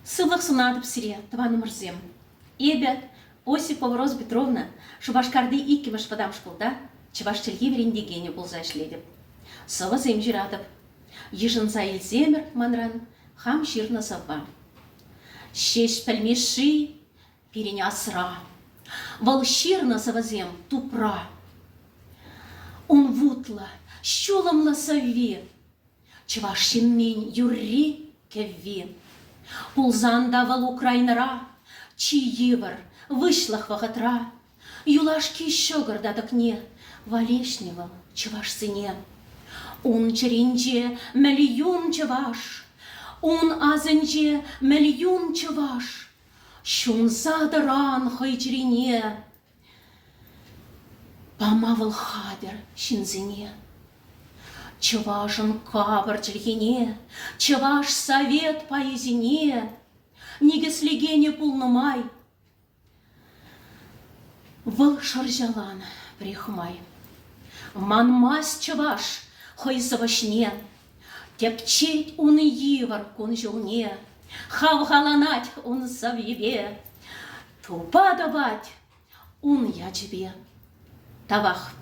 Сывлах сунатып сире, таваны мырзем. Эбе, Осипова Роза Петровна, шубашкарды иккіміш падам школда, чывашчылге верендегене болза ішледіп. Сова зем жиратып. Ежынса елземір манран, хам ширна сава. Шеш пәлмеші, перене асыра. Вал ширна савазем тупра. Он вутла, щуламла саве. Чывашшинмен юрри кевве. Пулзанда вал украйнара, чиевар, вышлах вахатра. Юлашки щогар дадакне, валешневал чываш сыне. Он черенже миллион чываш, он азенже миллион чываш. Щун задаран хайчерине, помавал хабер шинзине. Чывашын кабар чельхине, чываш совет поезине, нигеслегене пулнымай. Выл шаржалан прихмай, манмас чываш хой завашне, тепчеть он ивар кун жылне, хавгаланать он завьеве, тупа давать он я тебе. Тавах